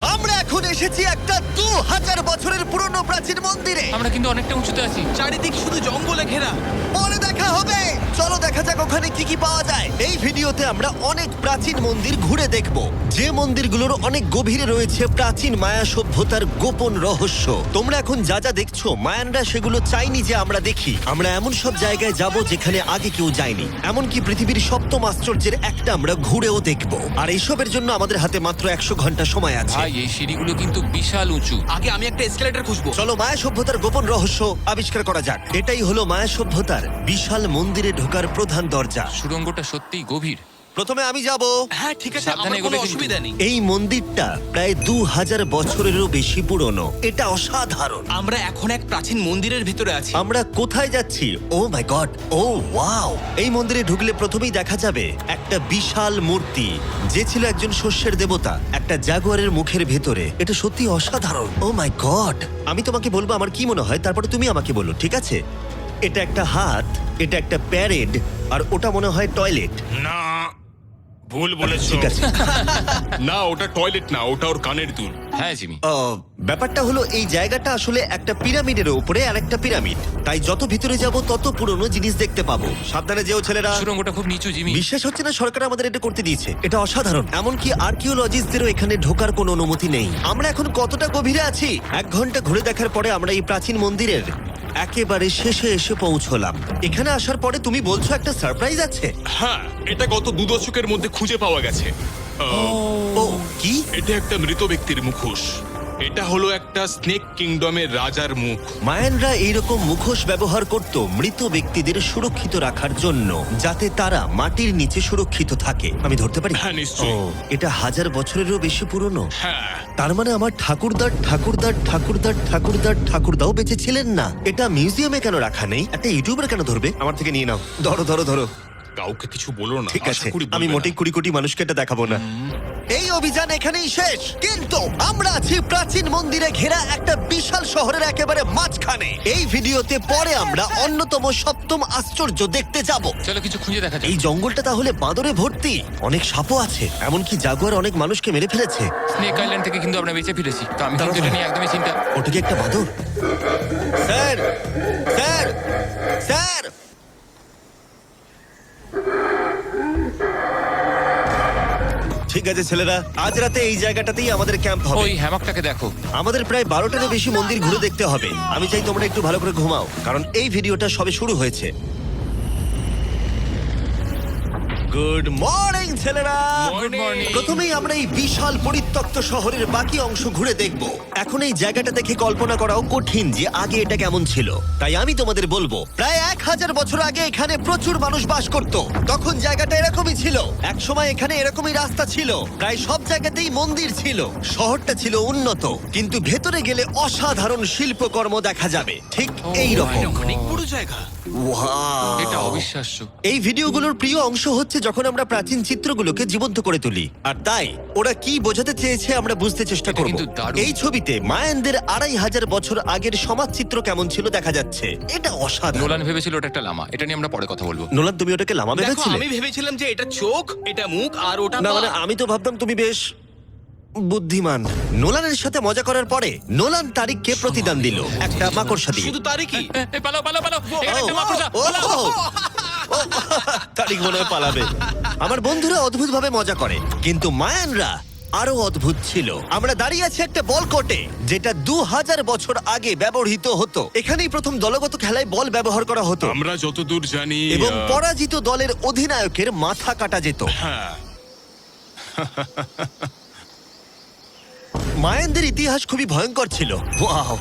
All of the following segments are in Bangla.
আমরা এখন এসেছি একটা 2000 বছরের পুরনো প্রাচীন মন্দিরে। আমরা কিন্তু অনেকটা উঁচুতে আছি। চারিদিক শুধু জঙ্গলে ঘেরা। পরে দেখা হবে। চলো দেখা যাক ওখানে কি কি পাওয়া যায়। এই ভিডিওতে আমরা অনেক প্রাচীন মন্দির ঘুরে দেখব, যে মন্দিরগুলোর অনেক গভীরে রয়েছে প্রাচীন মায়া সভ্যতার গোপন রহস্য। তোমরা এখন যা যা দেখছো, মায়ানরা সেগুলো চাইনি যে আমরা দেখি। আমরা এমন সব জায়গায় যাব যেখানে আগে কেউ যায়নি, এমনকি পৃথিবীর সপ্তম আশ্চর্যের একটা আমরা ঘুরেও দেখব। আর এইসবের জন্য আমাদের হাতে মাত্র 100 ঘন্টা সময় আছে। ভাই এই সিঁড়িগুলো কিন্তু বিশাল উঁচু। আগে আমি একটা এসকেলেটর খুঁজবো। চলো মায়া সভ্যতার গোপন রহস্য আবিষ্কার করা যাক। এটাই হলো মায়া সভ্যতার বিশাল মন্দিরে ঢোকার প্রধান দরজা। সুড়ঙ্গটা সত্যিই গভীর। প্রথমে আমি যাব। হ্যাঁ ঠিক আছে, সাবধানে আমার কোনো এগোবে কিন্তু। অসুবিধা নেই। এই মন্দিরটা প্রায় 2000 বছরেরও বেশি পুরনো। এটা অসাধারণ। আমরা এখন এক প্রাচীন মন্দিরের ভিতরে আছি। আমরা কোথায় যাচ্ছি? ও মাই গড, ও ওয়াও! এই মন্দিরে ঢুকলে প্রথমেই দেখা যাবে একটা বিশাল মূর্তি, যে ছিল একজন শস্যের দেবতা, একটা জাগুয়ারের মুখের ভেতরে। এটা সত্যি অসাধারণ। ও মাই গড! আমি তোমাকে বলবো আমার কি মনে হয়, তারপরে তুমি আমাকে বলো, ঠিক আছে? এটা একটা হাত, এটা একটা প্যারেড, আর ওটা মনে হয় টয়লেট। না, ভুল বলেছো। ঠিক আছে। না, ওটা টয়লেট না, ওটা ওর কানের দুল। হ্যাঁ জিমি। ব্যাপারটা হলো এই জায়গাটা আসলে একটা পিরামিডের উপরে আর একটা পিরামিড, তাই যত ভিতরে যাব তত পুরনো জিনিস দেখতে পাবো। সাবধানে যেও ছেলেরা। সুড়ঙ্গটা খুব নিচু জিমি। বিশ্বাস হচ্ছে না সরকার আমাদের এটা করতে দিয়েছে। এটা অসাধারণ। এমনকি আর্কিওলজিস্টদেরও এখানে ঢোকার কোনো অনুমতি নেই। আমরা এখন কতটা গভীরে আছি? 1 ঘন্টা ঘুরে দেখার পরে আমরা এই প্রাচীন মন্দিরের একেবারে শেষে এসে পৌঁছলাম। এখানে আসার পরে তুমি বলছো একটা সারপ্রাইজ আছে। হ্যাঁ, এটা গত 2 দশকের মধ্যে খুঁজে পাওয়া গেছে। ও কি? এটা একটা মৃত ব্যক্তির মুখোশ। এটা হলো একটা স্নেক কিংডমের রাজার মুখ। মায়ানরা এইরকম মুখোশ ব্যবহার করত মৃত ব্যক্তিদের সুরক্ষিত রাখার জন্য, যাতে তারা মাটির নিচে সুরক্ষিত থাকে। আমি ধরতে পারি? হ্যাঁ, নিশ্চয়ই। ও, এটা 1000 বছরেরও বেশি পুরনো। হ্যাঁ, তার মানে আমার ঠাকুরদাও বেঁচে ছিলেন না। এটা মিউজিয়ামে কেন রাখা নেই? একটা ইউটিউবার কেন ধরবে? আমার থেকে নিয়ে নাও। ধরো ধরো ধরো। কাউকে কিছু বলো না। ঠিক আশা আছে, করি আমি বলবে মোটেই না। 20 কোটি মানুষকে এটা দেখাবো না। এই অভিযান এখানেই শেষ, কিন্তু আমরা আছি প্রাচীন মন্দিরে ঘেরা একটা বিশাল শহরের একেবারে মাঝখানে। এই ভিডিওতে পরে আমরা অন্যতম সপ্তম আশ্চর্য দেখতে যাব। চলো কিছু খুঁজে দেখা যাক। এই জঙ্গলটা তাহলে বাঁদরে ভর্তি। অনেক সাপও আছে, এমনকি জাগুয়ার অনেক মানুষকে মেরে ফেলেছে। স্নেক আইল্যান্ড থেকে কিন্তু আমরা বেঁচে ফিরেছি, তো আমি কিন্তু এটা নিয়ে একদমই চিন্তা। ওটা কি একটা বাঁদর? Sir, sir, sir! ঠিক আছে ছেলেরা, আজ রাতে এই জায়গাটাতেই আমাদের ক্যাম্প হবে। ওই হ্যামকটাকে দেখো। আমাদের প্রায় 12টারও বেশি মন্দির ঘুরে দেখতে হবে। আমি চাই তোমরা একটু ভালো করে ঘুমাও, কারণ এই ভিডিওটা সবে শুরু হয়েছে। গুড মর্নিং ছেলেরা। Good morning. প্রথমেই আমরা এই বিশাল পরিত্যক্ত শহরের বাকি অংশ ঘুরে দেখব। এখন এই জায়গাটা দেখে কল্পনা করাও কঠিন যে আগে এটা কেমন ছিল। তাই আমি তোমাদের বলবো, প্রায় 1000 বছর আগে এখানে প্রচুর মানুষ বাস করত। তখন জায়গাটা এরকমই ছিল। একসময় এখানে এরকমই রাস্তা ছিল, প্রায় সব জায়গাতেই মন্দির ছিল। শহরটা ছিল উন্নত, কিন্তু ভেতরে গেলে অসাধারণ শিল্পকর্ম দেখা যাবে, ঠিক এই রকম। অনেক বড় জায়গা। এটা অবিশ্বাস্য। এই ভিডিওগুলোর প্রিয় অংশ হচ্ছে যখন আমরা প্রাচীন চিত্রগুলোকে জীবন্ত করে তুলি, আর তাই ওরা কি বোঝাতে চেয়েছে আমরা বুঝতে চেষ্টা এটা করব। কিন্তু দারুণ। এই ছবিতে মায়ানদের 2500 বছর আগের সমাজ চিত্র কেমন ছিল দেখা যাচ্ছে। এটা অসাধারণ। নোলান ভেবেছিল ওটা একটা লামা। এটা নিয়ে আমরা পরে কথা বলবো। নোলান, তুমি ওটাকে লামা দেখো, ভেবেছিলে? আমি ভেবেছিলাম যে এটা চোখ, এটা মুখ, আর ওটা না পা। মানে আমি তো ভাবতাম তুমি বেশ বুদ্ধিমান। নোলানের সাথে মজা করার পরে নোলান তারিখকে প্রতিদান দিল একটা মাকড়সা দিয়ে। শুধু তারই কি? পালাও পালাও পালাও, এখানে একটা মাকড়সা, ও, পালাও। ও, তারিখ মনে হয় পালাবে। আমার বন্ধুরা অদ্ভুতভাবে মজা করে, কিন্তু মায়ানরা আরো অদ্ভুত ছিল। আমরা দাঁড়িয়ে আছি একটা বল কোর্টে, যেটা 2000 বছর আগে ব্যবহৃত হতো। এখানেই প্রথম দলগত খেলায় বল ব্যবহার করা হতো, আমরা যতদূর জানি এবং পরাজিত দলের অধিনায়কের মাথা কাটা যেত। হ্যাঁ, মায়ানদের ইতিহাস খুবই ভয়ঙ্কর ছিল। ওয়াও!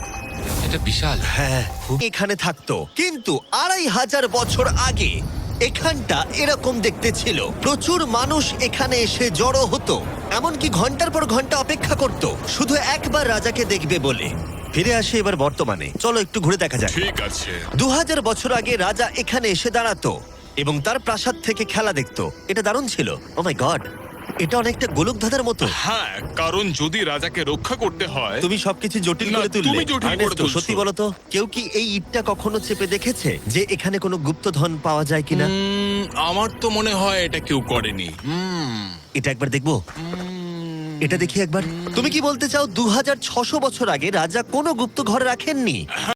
এটা বিশাল। হ্যাঁ, এখানে থাকতো, কিন্তু 2500 বছর আগে এখানটা এরকম দেখতে ছিল। প্রচুর মানুষ এখানে এসে জড়ো হতো, এমনকি ঘন্টার পর ঘন্টা অপেক্ষা করত শুধু একবার রাজাকে দেখবে বলে। ফিরে আসে এবার বর্তমানে। চলো একটু ঘুরে দেখা যাক। ঠিক আছে। 2000 বছর আগে রাজা এখানে এসে দাঁড়াতো এবং তার প্রাসাদ থেকে খেলা দেখতো। এটা দারুণ ছিল। ও মাই গড, এটা অনেকটা গোলকধাঁধার মতো। হ্যাঁ, কারণ যদি রাজাকে রক্ষা করতে হয়। তুমি সবকিছু জটিল না, করে তুললে। তুমি জটিল করে আর্নেস্টো, তুলছো। সত্যি বলো তো, কেউ কি এই ইটটা কখনো চেপে দেখেছে যে এখানে কোনো গুপ্তধন পাওয়া যায় কিনা? আমার তো মনে হয় এটা কেউ করেনি। এটা একবার দেখবো। এটা দেখি একবার। তুমি কি বলতে চাও 2600 বছর আগে রাজা কোনো গুপ্ত ঘর রাখেননি?